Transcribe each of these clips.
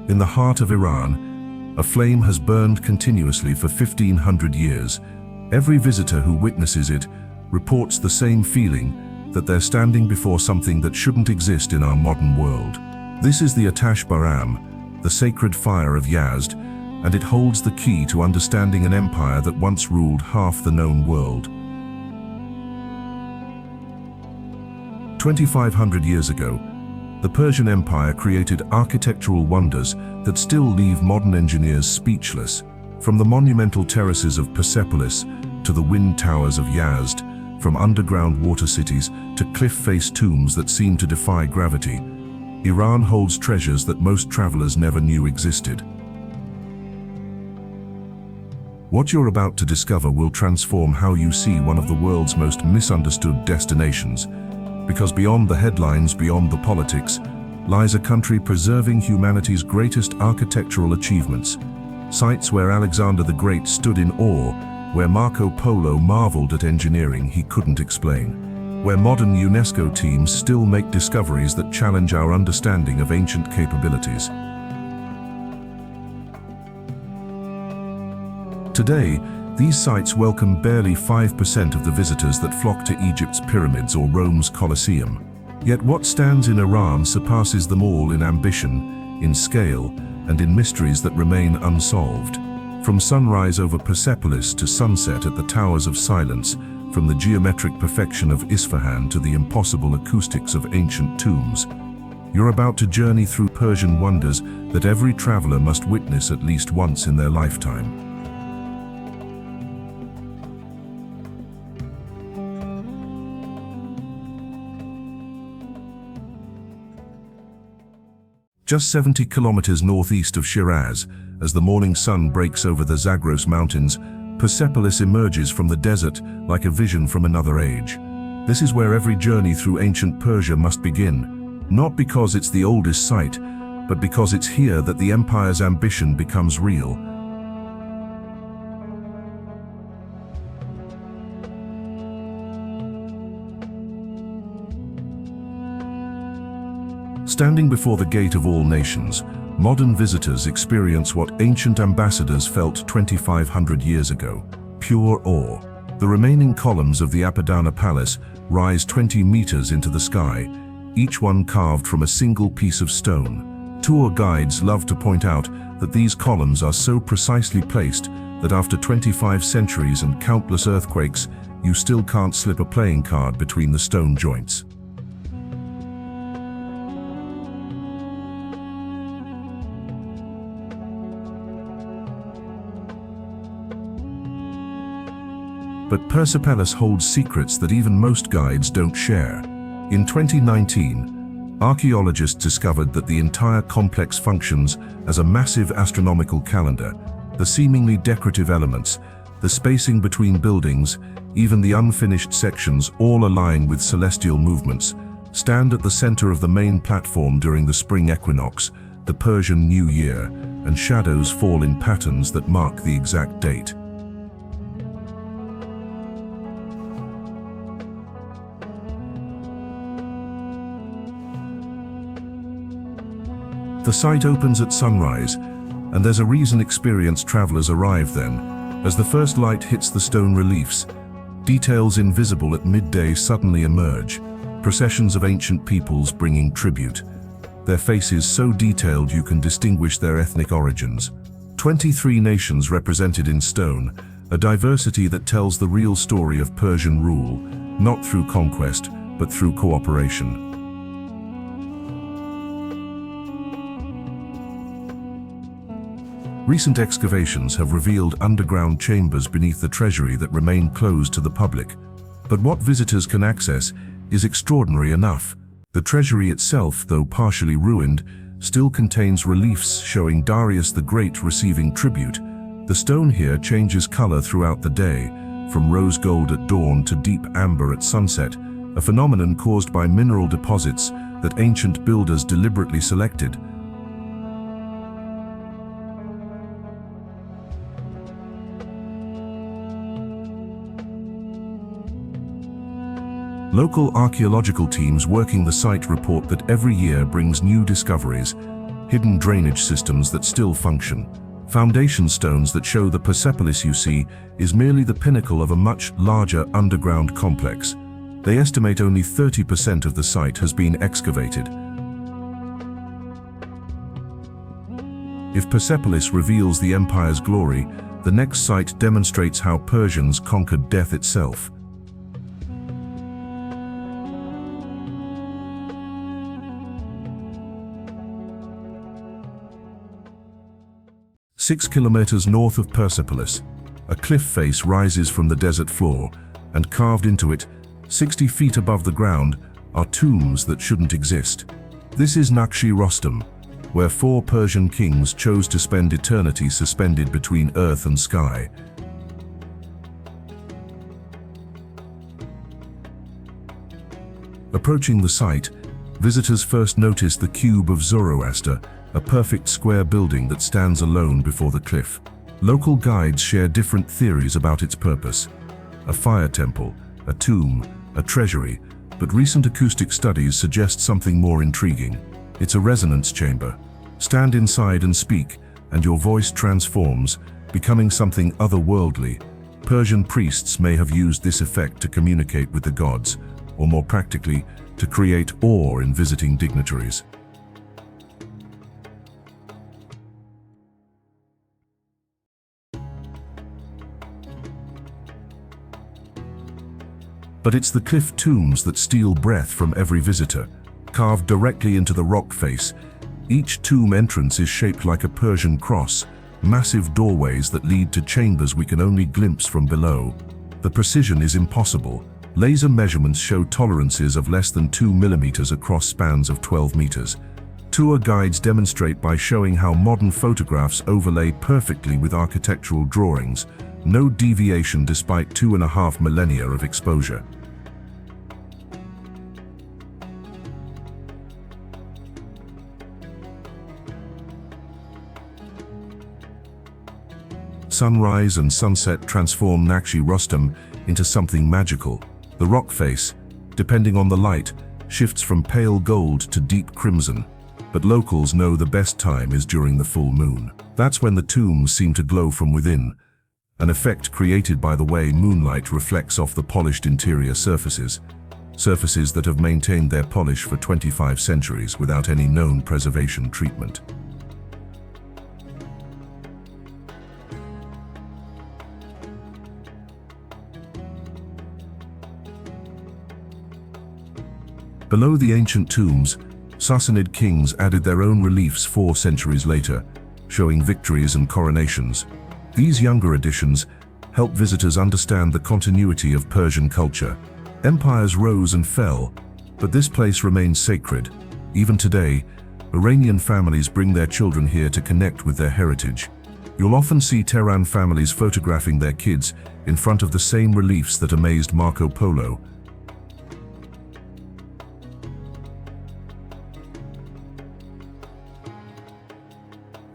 In the heart of Iran, a flame has burned continuously for 1500 years. Every visitor who witnesses it reports the same feeling, that they're standing before something that shouldn't exist in our modern world. This is the Atash Baram, the sacred fire of Yazd, and it holds the key to understanding an empire that once ruled half the known world. 2,500 years ago, the Persian Empire created architectural wonders that still leave modern engineers speechless. From the monumental terraces of Persepolis to the wind towers of Yazd, from underground water cities to cliff-face tombs that seem to defy gravity, Iran holds treasures that most travelers never knew existed. What you're about to discover will transform how you see one of the world's most misunderstood destinations, because beyond the headlines, beyond the politics, lies a country preserving humanity's greatest architectural achievements. Sites where Alexander the Great stood in awe, where Marco Polo marveled at engineering he couldn't explain, where modern UNESCO teams still make discoveries that challenge our understanding of ancient capabilities. Today, these sites welcome barely 5% of the visitors that flock to Egypt's pyramids or Rome's Colosseum. Yet what stands in Iran surpasses them all in ambition, in scale, and in mysteries that remain unsolved. From sunrise over Persepolis to sunset at the Towers of Silence, from the geometric perfection of Isfahan to the impossible acoustics of ancient tombs, you're about to journey through Persian wonders that every traveler must witness at least once in their lifetime. Just 70 kilometers northeast of Shiraz, as the morning sun breaks over the Zagros Mountains, Persepolis emerges from the desert like a vision from another age. This is where every journey through ancient Persia must begin, not because it's the oldest site, but because it's here that the empire's ambition becomes real. Standing before the gate of all nations, modern visitors experience what ancient ambassadors felt 2,500 years ago: pure awe. The remaining columns of the Apadana Palace rise 20 meters into the sky, each one carved from a single piece of stone. Tour guides love to point out that these columns are so precisely placed that after 25 centuries and countless earthquakes, you still can't slip a playing card between the stone joints. But Persepolis holds secrets that even most guides don't share. In 2019, archaeologists discovered that the entire complex functions as a massive astronomical calendar. The seemingly decorative elements, the spacing between buildings, even the unfinished sections all align with celestial movements, stand at the center of the main platform during the spring equinox, the Persian New Year, and shadows fall in patterns that mark the exact date. The site opens at sunrise, and there's a reason experienced travelers arrive then. As the first light hits the stone reliefs, details invisible at midday suddenly emerge, processions of ancient peoples bringing tribute. Their faces so detailed you can distinguish their ethnic origins. 23 nations represented in stone, a diversity that tells the real story of Persian rule, not through conquest, but through cooperation. Recent excavations have revealed underground chambers beneath the treasury that remain closed to the public. But what visitors can access is extraordinary enough. The treasury itself, though partially ruined, still contains reliefs showing Darius the Great receiving tribute. The stone here changes color throughout the day, from rose gold at dawn to deep amber at sunset, a phenomenon caused by mineral deposits that ancient builders deliberately selected. Local archaeological teams working the site report that every year brings new discoveries: hidden drainage systems that still function. Foundation stones that show the Persepolis you see is merely the pinnacle of a much larger underground complex. They estimate only 30% of the site has been excavated. If Persepolis reveals the empire's glory, the next site demonstrates how Persians conquered death itself. Six kilometers north of Persepolis, a cliff face rises from the desert floor, and carved into it, 60 feet above the ground, are tombs that shouldn't exist. This is Naqsh-e Rostam, where 4 Persian kings chose to spend eternity suspended between earth and sky. Approaching the site, visitors first notice the Cube of Zoroaster, a perfect square building that stands alone before the cliff. Local guides share different theories about its purpose. A fire temple, a tomb, a treasury, but recent acoustic studies suggest something more intriguing. It's a resonance chamber. Stand inside and speak, and your voice transforms, becoming something otherworldly. Persian priests may have used this effect to communicate with the gods, or more practically, to create awe in visiting dignitaries. But it's the cliff tombs that steal breath from every visitor. Carved directly into the rock face, each tomb entrance is shaped like a Persian cross, massive doorways that lead to chambers we can only glimpse from below. The precision is impossible. Laser measurements show tolerances of less than 2 millimeters across spans of 12 meters. Tour guides demonstrate by showing how modern photographs overlay perfectly with architectural drawings, no deviation despite 2.5 millennia of exposure. Sunrise and sunset transform Naqsh-e Rostam into something magical. The rock face, depending on the light, shifts from pale gold to deep crimson, but locals know the best time is during the full moon. That's when the tombs seem to glow from within, an effect created by the way moonlight reflects off the polished interior surfaces that have maintained their polish for 25 centuries without any known preservation treatment. Below the ancient tombs, Sassanid kings added their own reliefs 4 centuries later, showing victories and coronations. These younger additions help visitors understand the continuity of Persian culture. Empires rose and fell, but this place remains sacred. Even today, Iranian families bring their children here to connect with their heritage. You'll often see Tehran families photographing their kids in front of the same reliefs that amazed Marco Polo.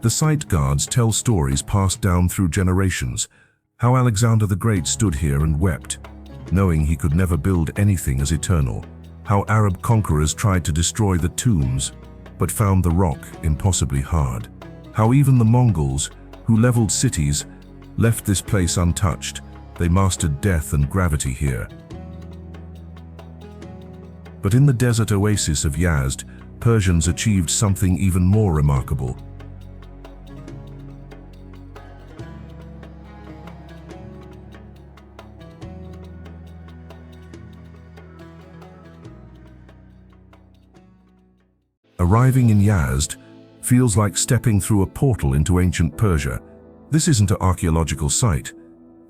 The site guards tell stories passed down through generations, how Alexander the Great stood here and wept, knowing he could never build anything as eternal, how Arab conquerors tried to destroy the tombs, but found the rock impossibly hard, how even the Mongols, who leveled cities, left this place untouched. They mastered death and gravity here. But in the desert oasis of Yazd, Persians achieved something even more remarkable. Arriving in Yazd feels like stepping through a portal into ancient Persia. This isn't an archaeological site.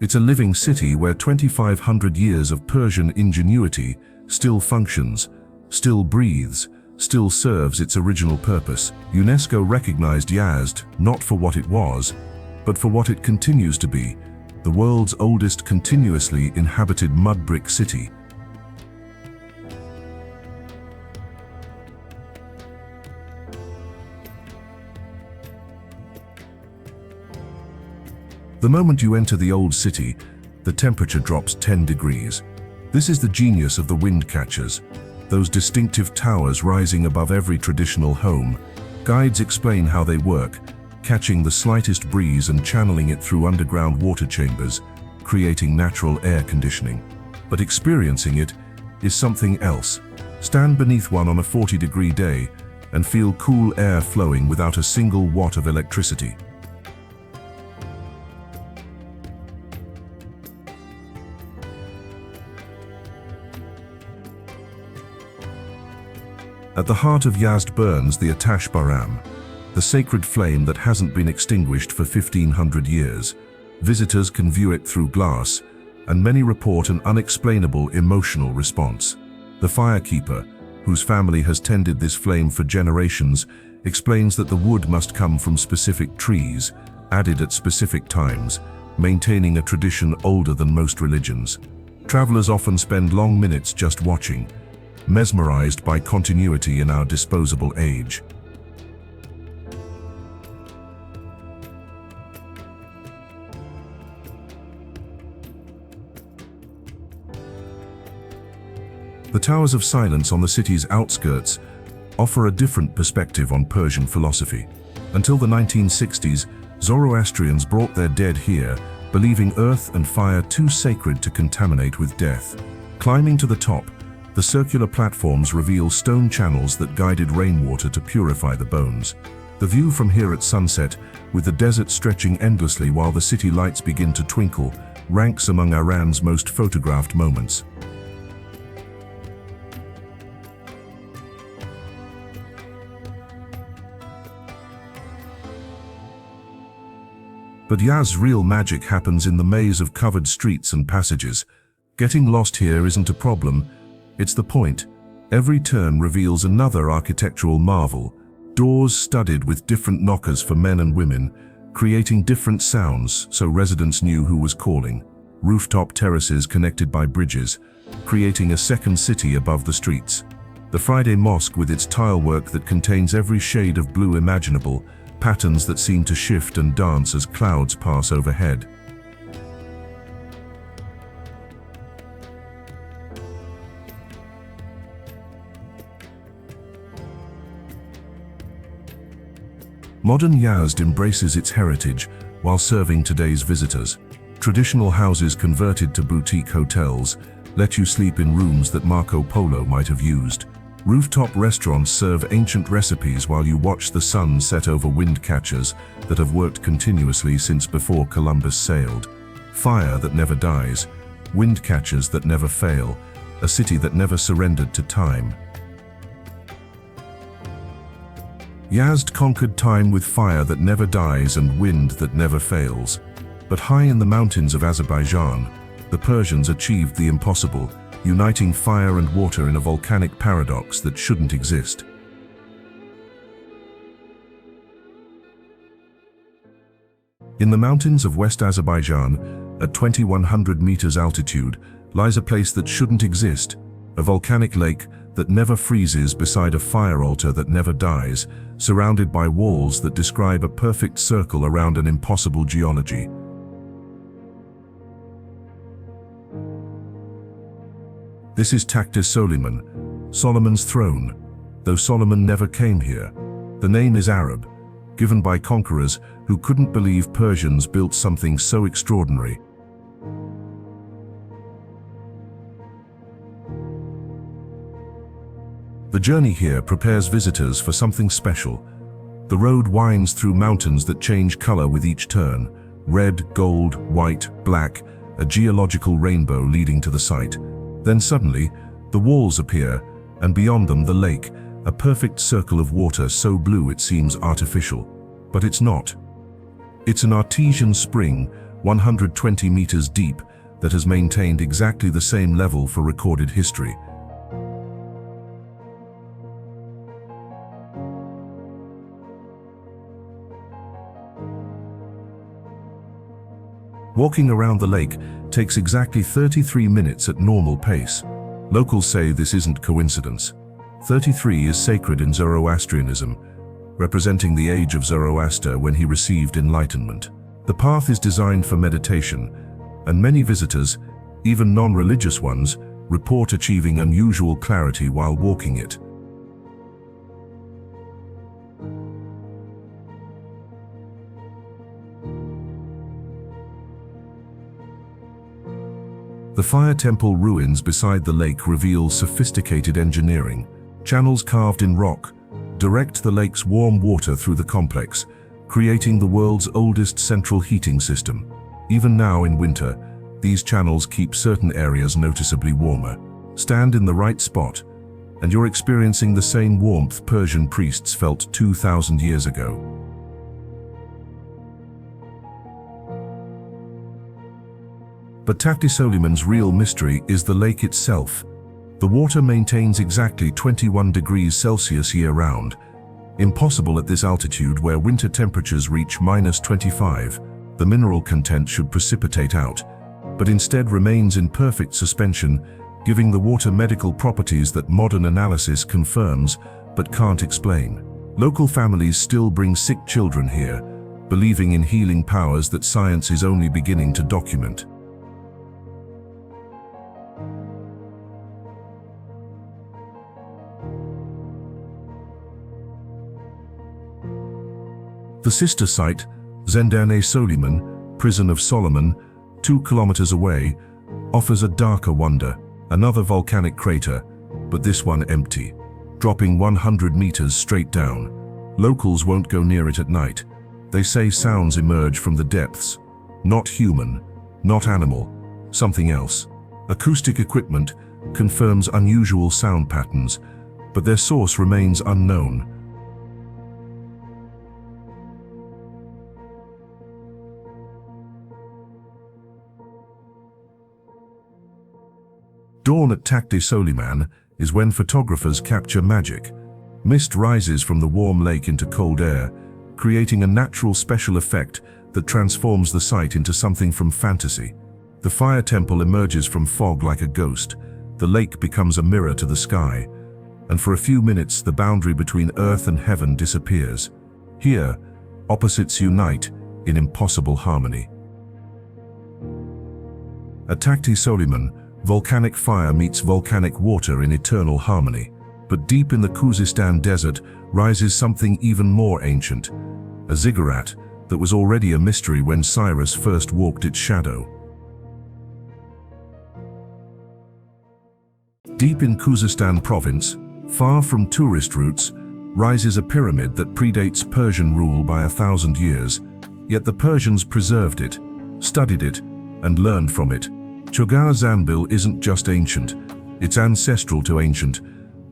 It's a living city where 2,500 years of Persian ingenuity still functions, still breathes, still serves its original purpose. UNESCO recognized Yazd not for what it was, but for what it continues to be, the world's oldest continuously inhabited mud brick city. The moment you enter the old city, the temperature drops 10 degrees. This is the genius of the wind catchers, those distinctive towers rising above every traditional home. Guides explain how they work, catching the slightest breeze and channeling it through underground water chambers, creating natural air conditioning. But experiencing it is something else. Stand beneath one on a 40-degree day and feel cool air flowing without a single watt of electricity. At the heart of Yazd burns the Atash Baram, the sacred flame that hasn't been extinguished for 1500 years. Visitors can view it through glass, and many report an unexplainable emotional response. The firekeeper, whose family has tended this flame for generations, explains that the wood must come from specific trees, added at specific times, maintaining a tradition older than most religions. Travelers often spend long minutes just watching, mesmerized by continuity in our disposable age. The Towers of Silence on the city's outskirts offer a different perspective on Persian philosophy. Until the 1960s, Zoroastrians brought their dead here, believing earth and fire too sacred to contaminate with death. Climbing to the top, the circular platforms reveal stone channels that guided rainwater to purify the bones. The view from here at sunset, with the desert stretching endlessly while the city lights begin to twinkle, ranks among Iran's most photographed moments. But Yazd's real magic happens in the maze of covered streets and passages. Getting lost here isn't a problem, it's the point. Every turn reveals another architectural marvel, doors studded with different knockers for men and women, creating different sounds so residents knew who was calling. Rooftop terraces connected by bridges, creating a second city above the streets. The Friday Mosque with its tilework that contains every shade of blue imaginable, patterns that seem to shift and dance as clouds pass overhead. Modern Yazd embraces its heritage while serving today's visitors. Traditional houses converted to boutique hotels let you sleep in rooms that Marco Polo might have used. Rooftop restaurants serve ancient recipes while you watch the sun set over wind catchers that have worked continuously since before Columbus sailed. Fire that never dies, wind catchers that never fail, a city that never surrendered to time. Yazd conquered time with fire that never dies and wind that never fails. But high in the mountains of Azerbaijan, the Persians achieved the impossible, uniting fire and water in a volcanic paradox that shouldn't exist. In the mountains of West Azerbaijan, at 2100 meters altitude, lies a place that shouldn't exist, a volcanic lake that never freezes beside a fire altar that never dies, surrounded by walls that describe a perfect circle around an impossible geology. This is Takht-e Soleyman, Solomon's throne, though Solomon never came here. The name is Arab, given by conquerors who couldn't believe Persians built something so extraordinary. The journey here prepares visitors for something special. The road winds through mountains that change color with each turn. Red, gold, white, black, a geological rainbow leading to the site. Then suddenly, the walls appear, and beyond them the lake, a perfect circle of water so blue it seems artificial. But it's not. It's an artesian spring, 120 meters deep, that has maintained exactly the same level for recorded history. Walking around the lake takes exactly 33 minutes at normal pace. Locals say this isn't coincidence. 33 is sacred in Zoroastrianism, representing the age of Zoroaster when he received enlightenment. The path is designed for meditation, and many visitors, even non-religious ones, report achieving unusual clarity while walking it. The fire temple ruins beside the lake reveal sophisticated engineering. Channels carved in rock direct the lake's warm water through the complex, creating the world's oldest central heating system. Even now in winter, these channels keep certain areas noticeably warmer. Stand in the right spot, and you're experiencing the same warmth Persian priests felt 2,000 years ago. But Takht-e Soleyman's real mystery is the lake itself. The water maintains exactly 21 degrees Celsius year-round, impossible at this altitude where winter temperatures reach -25. The mineral content should precipitate out, but instead remains in perfect suspension, giving the water medical properties that modern analysis confirms but can't explain. Local families still bring sick children here, believing in healing powers that science is only beginning to document. The sister site, Takht-e Soleyman, Prison of Solomon, 2 kilometers away, offers a darker wonder. Another volcanic crater, but this one empty, dropping 100 meters straight down. Locals won't go near it at night. They say sounds emerge from the depths. Not human, not animal, something else. Acoustic equipment confirms unusual sound patterns, but their source remains unknown. Dawn at Takht-e Soleyman is when photographers capture magic. Mist rises from the warm lake into cold air, creating a natural special effect that transforms the site into something from fantasy. The fire temple emerges from fog like a ghost. The lake becomes a mirror to the sky, and for a few minutes the boundary between earth and heaven disappears. Here, opposites unite in impossible harmony. At Takht-e Soleyman, volcanic fire meets volcanic water in eternal harmony. But deep in the Khuzestan desert rises something even more ancient, a ziggurat that was already a mystery when Cyrus first walked its shadow. Deep in Khuzestan province, far from tourist routes, rises a pyramid that predates Persian rule by 1,000 years, yet the Persians preserved it, studied it, and learned from it. Tchogha Zanbil isn't just ancient, it's ancestral to ancient,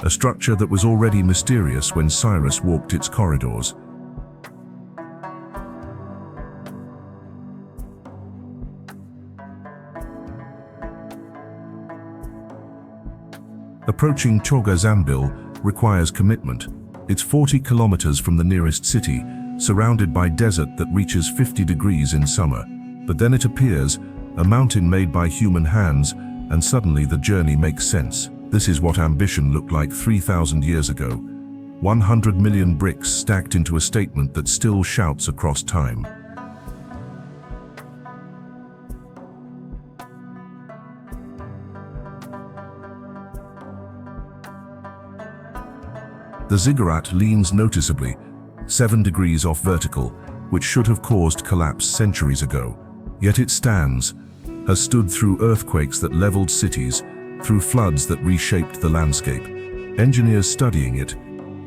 a structure that was already mysterious when Cyrus walked its corridors. Approaching Tchogha Zanbil requires commitment. It's 40 kilometers from the nearest city, surrounded by desert that reaches 50 degrees in summer. But then it appears, a mountain made by human hands, and suddenly the journey makes sense. This is what ambition looked like 3,000 years ago. 100 million bricks stacked into a statement that still shouts across time. The ziggurat leans noticeably, 7 degrees off vertical, which should have caused collapse centuries ago. Yet it stands, has stood through earthquakes that leveled cities, through floods that reshaped the landscape. Engineers studying it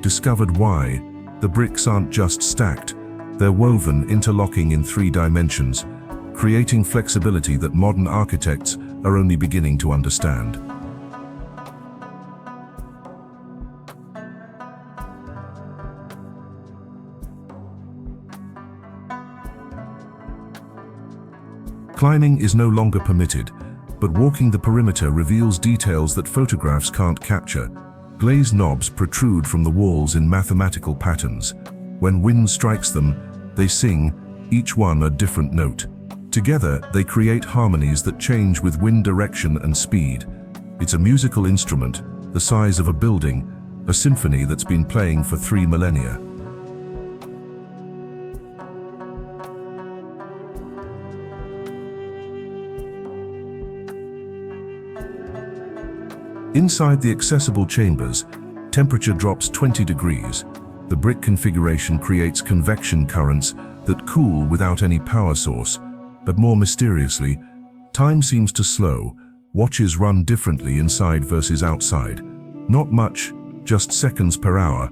discovered why. The bricks aren't just stacked, they're woven, interlocking in 3 dimensions, creating flexibility that modern architects are only beginning to understand. Climbing is no longer permitted, but walking the perimeter reveals details that photographs can't capture. Glazed knobs protrude from the walls in mathematical patterns. When wind strikes them, they sing, each one a different note. Together, they create harmonies that change with wind direction and speed. It's a musical instrument, the size of a building, a symphony that's been playing for 3 millennia. Inside the accessible chambers, temperature drops 20 degrees. The brick configuration creates convection currents that cool without any power source. But more mysteriously, time seems to slow. Watches run differently inside versus outside. Not much, just seconds per hour,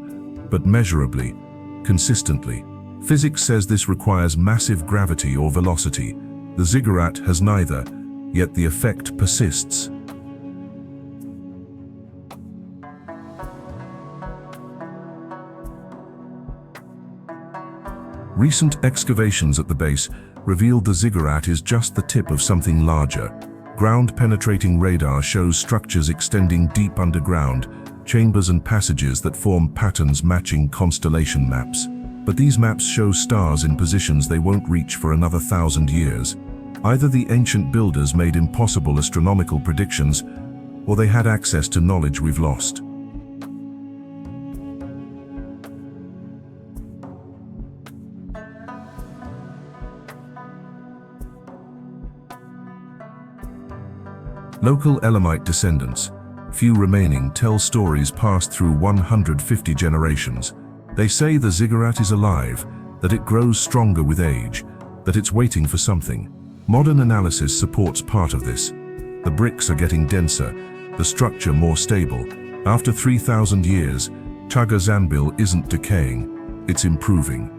but measurably, consistently. Physics says this requires massive gravity or velocity. The ziggurat has neither, yet the effect persists. Recent excavations at the base revealed the ziggurat is just the tip of something larger. Ground-penetrating radar shows structures extending deep underground, chambers and passages that form patterns matching constellation maps. But these maps show stars in positions they won't reach for another 1,000 years. Either the ancient builders made impossible astronomical predictions, or they had access to knowledge we've lost. Local Elamite descendants, few remaining, tell stories passed through 150 generations. They say the ziggurat is alive, that it grows stronger with age, that it's waiting for something. Modern analysis supports part of this. The bricks are getting denser, the structure more stable. After 3,000 years, Tchogha Zanbil isn't decaying, it's improving.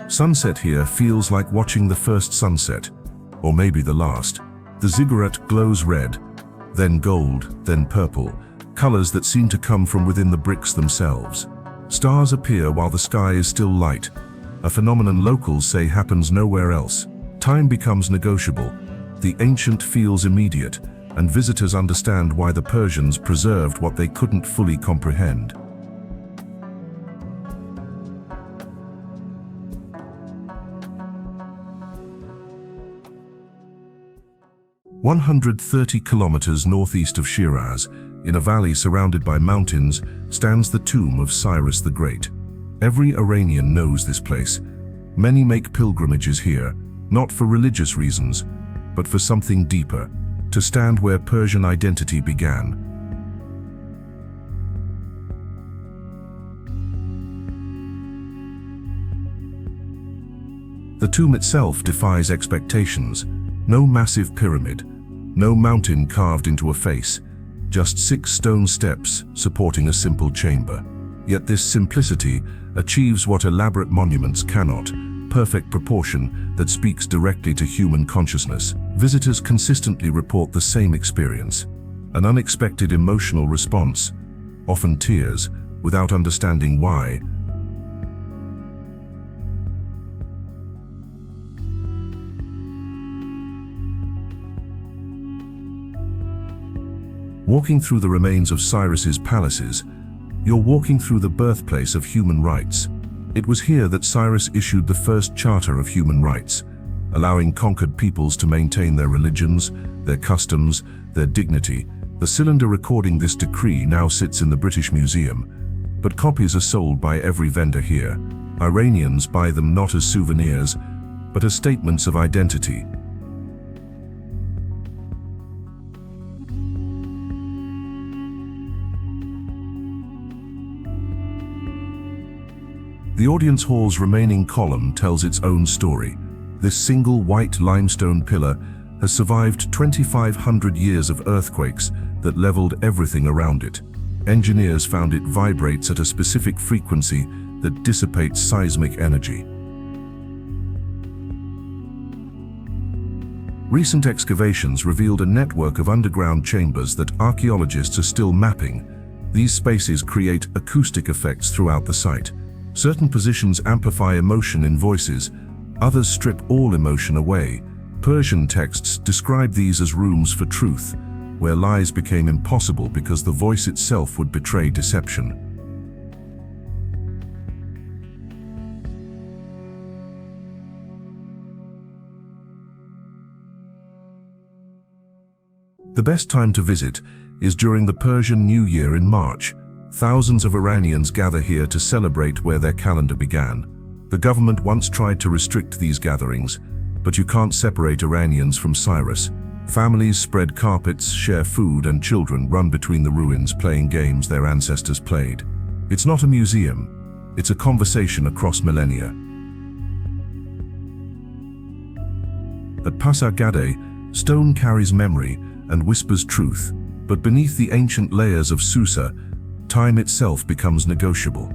Sunset here feels like watching the first sunset, or maybe the last. The ziggurat glows red, then gold, then purple, colors that seem to come from within the bricks themselves. Stars appear while the sky is still light, a phenomenon locals say happens nowhere else. Time becomes negotiable, the ancient feels immediate, and visitors understand why the Persians preserved what they couldn't fully comprehend. 130 kilometers northeast of Shiraz, in a valley surrounded by mountains, stands the tomb of Cyrus the Great. Every Iranian knows this place. Many make pilgrimages here, not for religious reasons, but for something deeper, to stand where Persian identity began. The tomb itself defies expectations. No massive pyramid, no mountain carved into a face, just 6 stone steps supporting a simple chamber. Yet this simplicity achieves what elaborate monuments cannot, perfect proportion that speaks directly to human consciousness. Visitors consistently report the same experience, an unexpected emotional response, often tears, without understanding why. Walking through the remains of Cyrus's palaces, you're walking through the birthplace of human rights. It was here that Cyrus issued the first Charter of Human Rights, allowing conquered peoples to maintain their religions, their customs, their dignity. The cylinder recording this decree now sits in the British Museum, but copies are sold by every vendor here. Iranians buy them not as souvenirs, but as statements of identity. The audience hall's remaining column tells its own story. This single white limestone pillar has survived 2,500 years of earthquakes that leveled everything around it. Engineers found it vibrates at a specific frequency that dissipates seismic energy. Recent excavations revealed a network of underground chambers that archaeologists are still mapping. These spaces create acoustic effects throughout the site. Certain positions amplify emotion in voices, others strip all emotion away. Persian texts describe these as rooms for truth, where lies became impossible because the voice itself would betray deception. The best time to visit is during the Persian New Year in March. Thousands of Iranians gather here to celebrate where their calendar began. The government once tried to restrict these gatherings, but you can't separate Iranians from Cyrus. Families spread carpets, share food, and children run between the ruins playing games their ancestors played. It's not a museum, it's a conversation across millennia. At Pasargadae, stone carries memory and whispers truth, but beneath the ancient layers of Susa, time itself becomes negotiable.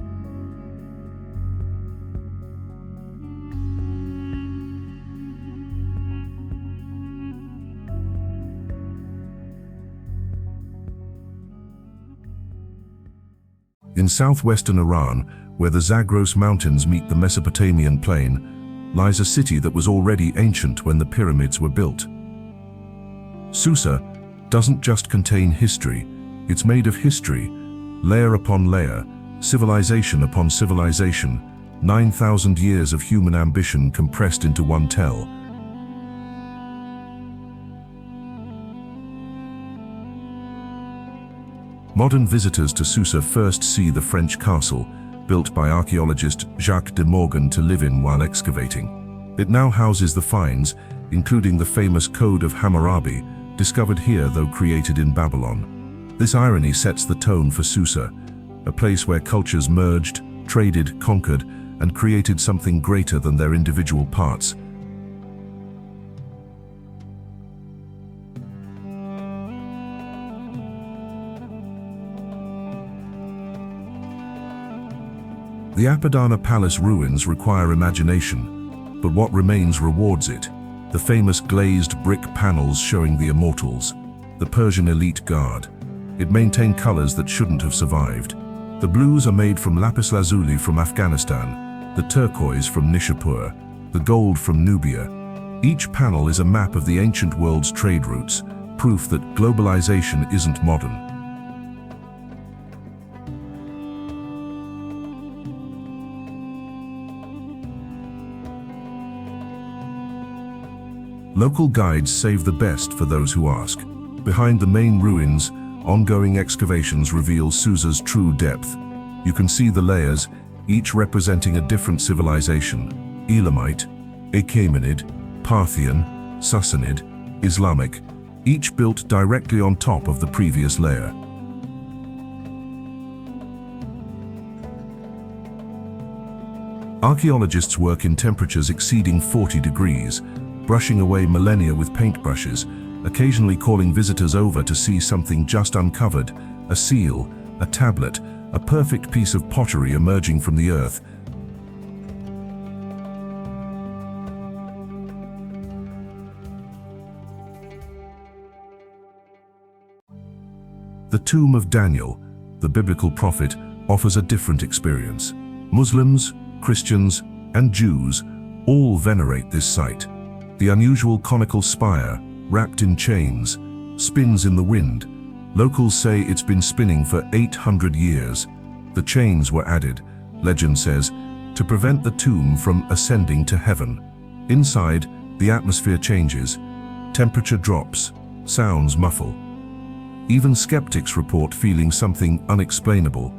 In southwestern Iran, where the Zagros Mountains meet the Mesopotamian plain, lies a city that was already ancient when the pyramids were built. Susa doesn't just contain history, it's made of history, layer upon layer, civilization upon civilization, 9,000 years of human ambition compressed into one tell. Modern visitors to Susa first see the French castle, built by archaeologist Jacques de Morgan to live in while excavating. It now houses the finds, including the famous Code of Hammurabi, discovered here though created in Babylon. This irony sets the tone for Susa, a place where cultures merged, traded, conquered, and created something greater than their individual parts. The Apadana Palace ruins require imagination, but what remains rewards it. The famous glazed brick panels showing the immortals, the Persian elite guard. It maintained colors that shouldn't have survived. The blues are made from lapis lazuli from Afghanistan, the turquoise from Nishapur, the gold from Nubia. Each panel is a map of the ancient world's trade routes, proof that globalization isn't modern. Local guides save the best for those who ask. Behind the main ruins, ongoing excavations reveal Susa's true depth. You can see the layers, each representing a different civilization: Elamite, Achaemenid, Parthian, Sassanid, Islamic, each built directly on top of the previous layer. Archaeologists work in temperatures exceeding 40 degrees, brushing away millennia with paintbrushes, occasionally calling visitors over to see something just uncovered: a seal, a tablet, a perfect piece of pottery emerging from the earth. The tomb of Daniel, the biblical prophet, offers a different experience. Muslims, Christians, and Jews all venerate this site. The unusual conical spire, wrapped in chains, spins in the wind. Locals say it's been spinning for 800 years. The chains were added, legend says, to prevent the tomb from ascending to heaven. Inside, the atmosphere changes. Temperature drops, sounds muffle. Even skeptics report feeling something unexplainable.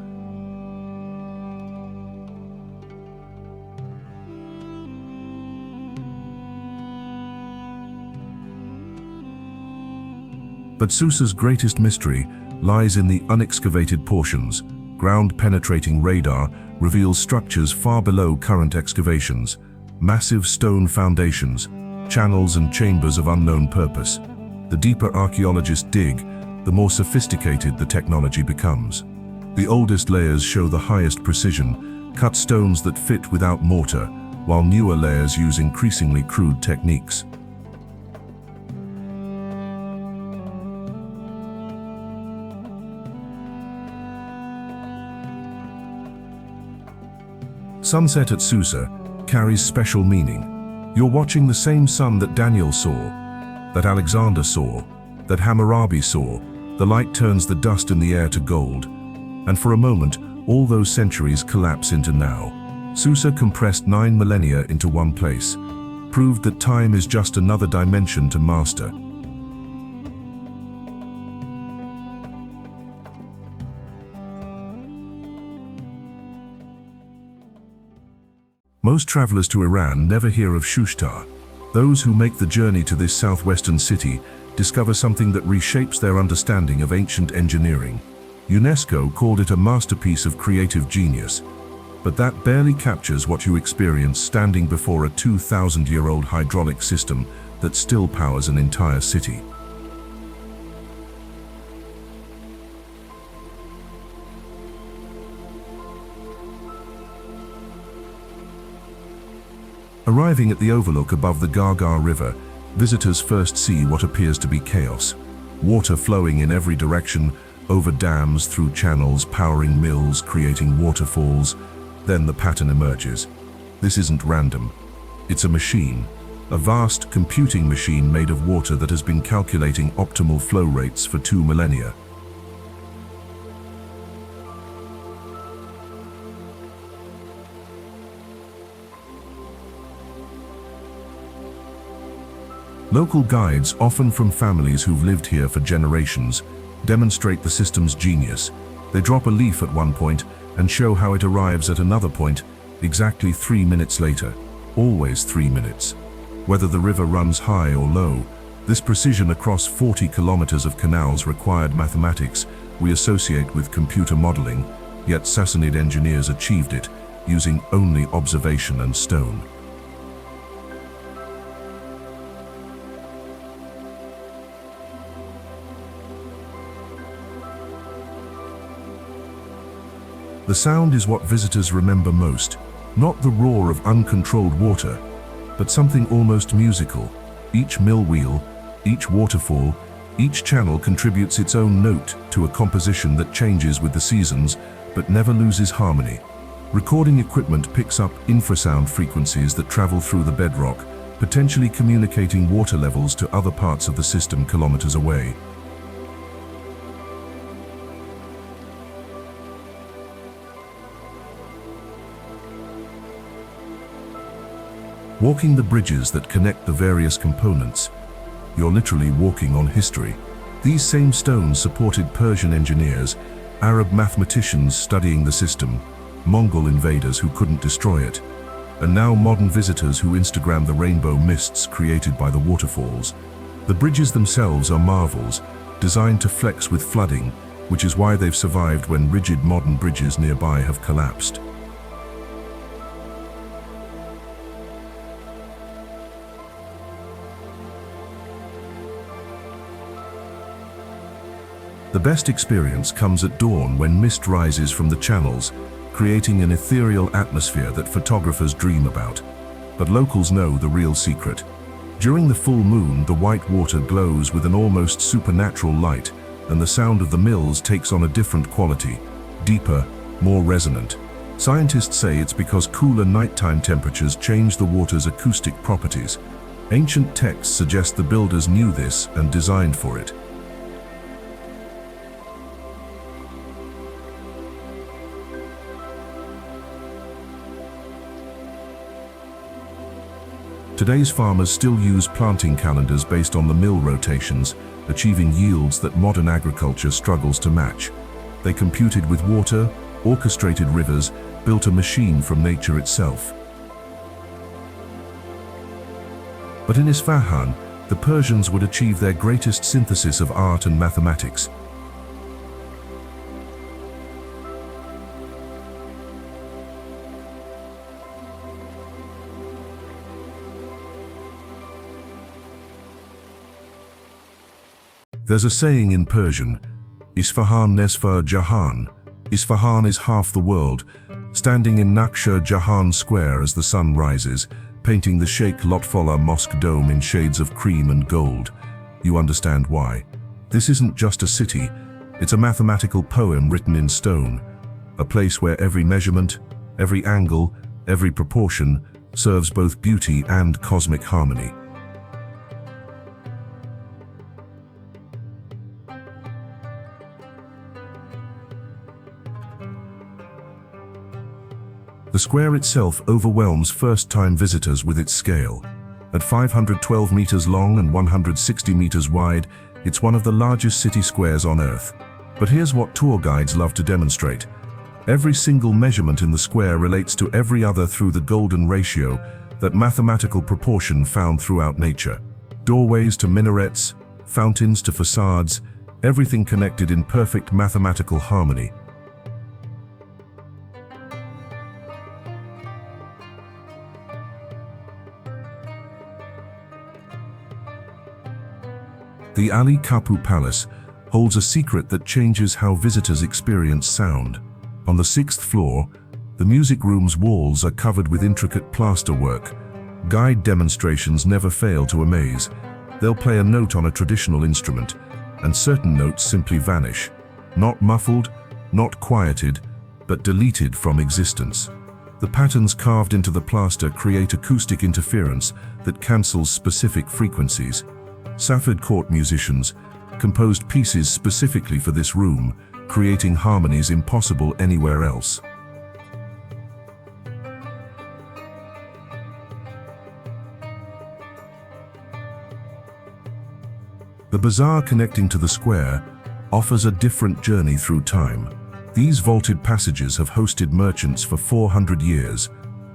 But Susa's greatest mystery lies in the unexcavated portions. Ground-penetrating radar reveals structures far below current excavations, massive stone foundations, channels and chambers of unknown purpose. The deeper archaeologists dig, the more sophisticated the technology becomes. The oldest layers show the highest precision, cut stones that fit without mortar, while newer layers use increasingly crude techniques. Sunset at Susa carries special meaning. You're watching the same sun that Daniel saw, that Alexander saw, that Hammurabi saw. The light turns the dust in the air to gold, and for a moment, all those centuries collapse into now. Susa compressed 9 millennia into one place, proved that time is just another dimension to master. Most travelers to Iran never hear of Shushtar. Those who make the journey to this southwestern city discover something that reshapes their understanding of ancient engineering. UNESCO called it a masterpiece of creative genius, but that barely captures what you experience standing before a 2,000-year-old hydraulic system that still powers an entire city. Arriving at the overlook above the Gaga River, visitors first see what appears to be chaos. Water flowing in every direction, over dams, through channels, powering mills, creating waterfalls. Then the pattern emerges. This isn't random. It's a machine, a vast computing machine made of water that has been calculating optimal flow rates for 2 millennia. Local guides, often from families who've lived here for generations, demonstrate the system's genius. They drop a leaf at one point and show how it arrives at another point exactly 3 minutes later. Always 3 minutes. Whether the river runs high or low, this precision across 40 kilometers of canals required mathematics we associate with computer modeling, yet Sassanid engineers achieved it using only observation and stone. The sound is what visitors remember most, not the roar of uncontrolled water, but something almost musical. Each mill wheel, each waterfall, each channel contributes its own note to a composition that changes with the seasons, but never loses harmony. Recording equipment picks up infrasound frequencies that travel through the bedrock, potentially communicating water levels to other parts of the system kilometers away. Walking the bridges that connect the various components, you're literally walking on history. These same stones supported Persian engineers, Arab mathematicians studying the system, Mongol invaders who couldn't destroy it, and now modern visitors who Instagram the rainbow mists created by the waterfalls. The bridges themselves are marvels, designed to flex with flooding, which is why they've survived when rigid modern bridges nearby have collapsed. The best experience comes at dawn when mist rises from the channels, creating an ethereal atmosphere that photographers dream about. But locals know the real secret. During the full moon, the white water glows with an almost supernatural light, and the sound of the mills takes on a different quality, deeper, more resonant. Scientists say it's because cooler nighttime temperatures change the water's acoustic properties. Ancient texts suggest the builders knew this and designed for it. Today's farmers still use planting calendars based on the mill rotations, achieving yields that modern agriculture struggles to match. They computed with water, orchestrated rivers, built a machine from nature itself. But in Isfahan, the Persians would achieve their greatest synthesis of art and mathematics. There's a saying in Persian, Isfahan nesfa jahan. Isfahan is half the world, standing in Naqsh-e Jahan Square as the sun rises, painting the Sheikh Lotfollah Mosque dome in shades of cream and gold. You understand why. This isn't just a city, it's a mathematical poem written in stone, a place where every measurement, every angle, every proportion serves both beauty and cosmic harmony. The square itself overwhelms first-time visitors with its scale. At 512 meters long and 160 meters wide, it's one of the largest city squares on Earth. But here's what tour guides love to demonstrate. Every single measurement in the square relates to every other through the golden ratio, that mathematical proportion found throughout nature. Doorways to minarets, fountains to facades, everything connected in perfect mathematical harmony. The Ali Kapı Palace holds a secret that changes how visitors experience sound. On the 6th floor, the music room's walls are covered with intricate plasterwork. Guide demonstrations never fail to amaze. They'll play a note on a traditional instrument, and certain notes simply vanish. Not muffled, not quieted, but deleted from existence. The patterns carved into the plaster create acoustic interference that cancels specific frequencies. Safford Court musicians composed pieces specifically for this room, creating harmonies impossible anywhere else. The bazaar connecting to the square offers a different journey through time. These vaulted passages have hosted merchants for 400 years.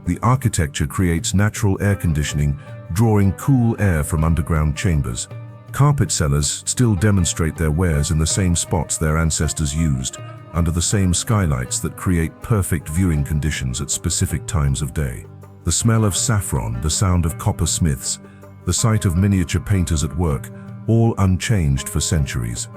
The architecture creates natural air conditioning, drawing cool air from underground chambers. Carpet sellers still demonstrate their wares in the same spots their ancestors used, under the same skylights that create perfect viewing conditions at specific times of day. The smell of saffron, the sound of coppersmiths, the sight of miniature painters at work, all unchanged for centuries.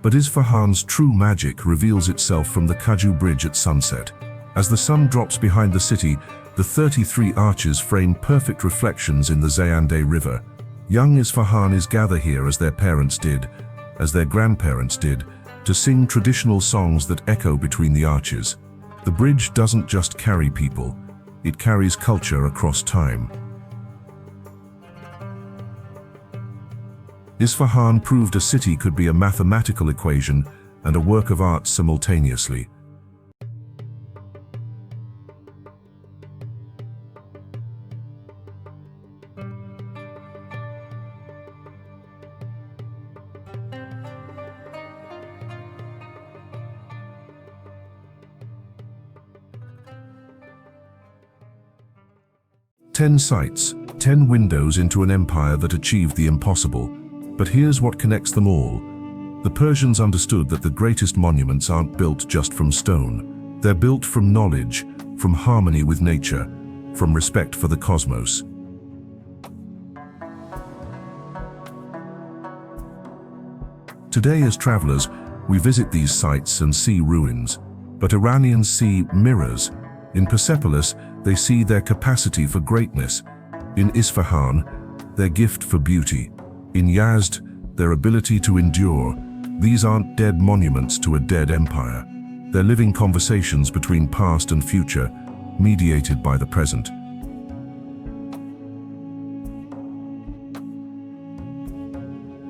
But Isfahan's true magic reveals itself from the Kaju Bridge at sunset. As the sun drops behind the city, the 33 arches frame perfect reflections in the Zayandeh River. Young Isfahanis gather here as their parents did, as their grandparents did, to sing traditional songs that echo between the arches. The bridge doesn't just carry people, it carries culture across time. Isfahan proved a city could be a mathematical equation and a work of art simultaneously. Ten sites, 10 windows into an empire that achieved the impossible. But here's what connects them all. The Persians understood that the greatest monuments aren't built just from stone. They're built from knowledge, from harmony with nature, from respect for the cosmos. Today, as travelers, we visit these sites and see ruins. But Iranians see mirrors. In Persepolis, they see their capacity for greatness. In Isfahan, their gift for beauty. In Yazd, their ability to endure. These aren't dead monuments to a dead empire. They're living conversations between past and future, mediated by the present.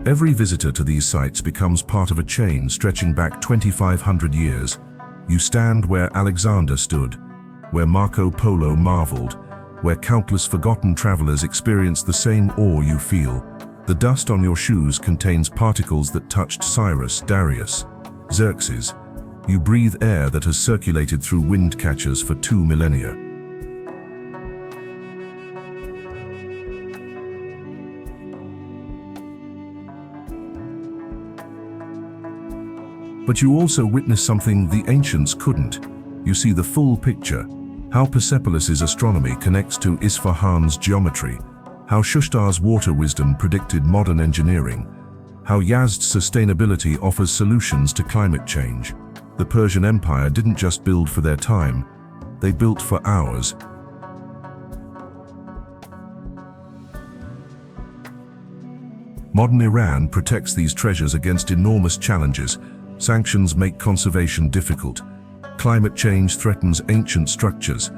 Every visitor to these sites becomes part of a chain stretching back 2,500 years. You stand where Alexander stood, where Marco Polo marveled, where countless forgotten travelers experienced the same awe you feel. The dust on your shoes contains particles that touched Cyrus, Darius, Xerxes. You breathe air that has circulated through wind catchers for 2 millennia. But you also witness something the ancients couldn't. You see the full picture, how Persepolis' astronomy connects to Isfahan's geometry, how Shushtar's water wisdom predicted modern engineering, how Yazd's sustainability offers solutions to climate change. The Persian Empire didn't just build for their time, they built for ours. Modern Iran protects these treasures against enormous challenges. Sanctions make conservation difficult. Climate change threatens ancient structures.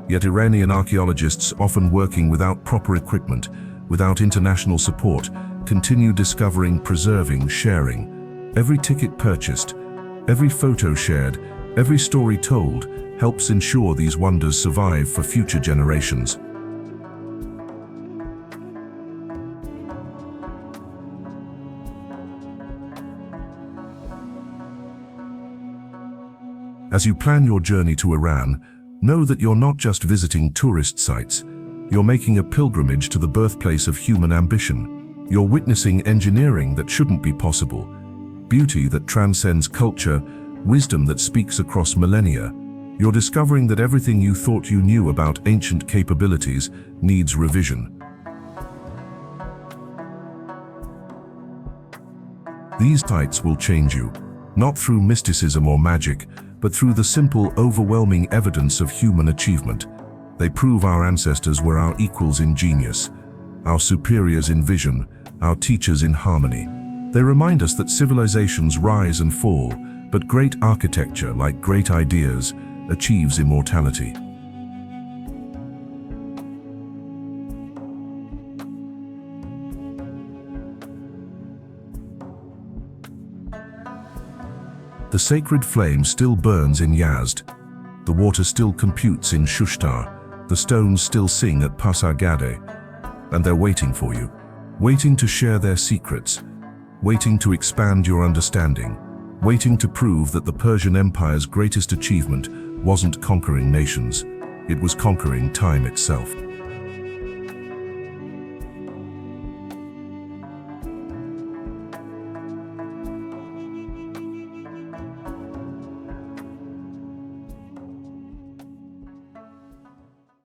Yet Iranian archaeologists, often working without proper equipment, without international support, continue discovering, preserving, sharing. Every ticket purchased, every photo shared, every story told helps ensure these wonders survive for future generations. As you plan your journey to Iran, Know that you're not just visiting tourist sites, you're making a pilgrimage to the birthplace of human ambition. You're witnessing engineering that shouldn't be possible, beauty that transcends culture, wisdom that speaks across millennia. You're discovering that everything you thought you knew about ancient capabilities needs revision. These sites will change you, not through mysticism or magic, but through the simple, overwhelming evidence of human achievement. They prove our ancestors were our equals in genius, our superiors in vision, our teachers in harmony. They remind us that civilizations rise and fall, but great architecture, like great ideas, achieves immortality. The sacred flame still burns in Yazd. The water still computes in Shushtar. The stones still sing at Pasargadae. And they're waiting for you, waiting to share their secrets, waiting to expand your understanding, waiting to prove that the Persian Empire's greatest achievement wasn't conquering nations, it was conquering time itself.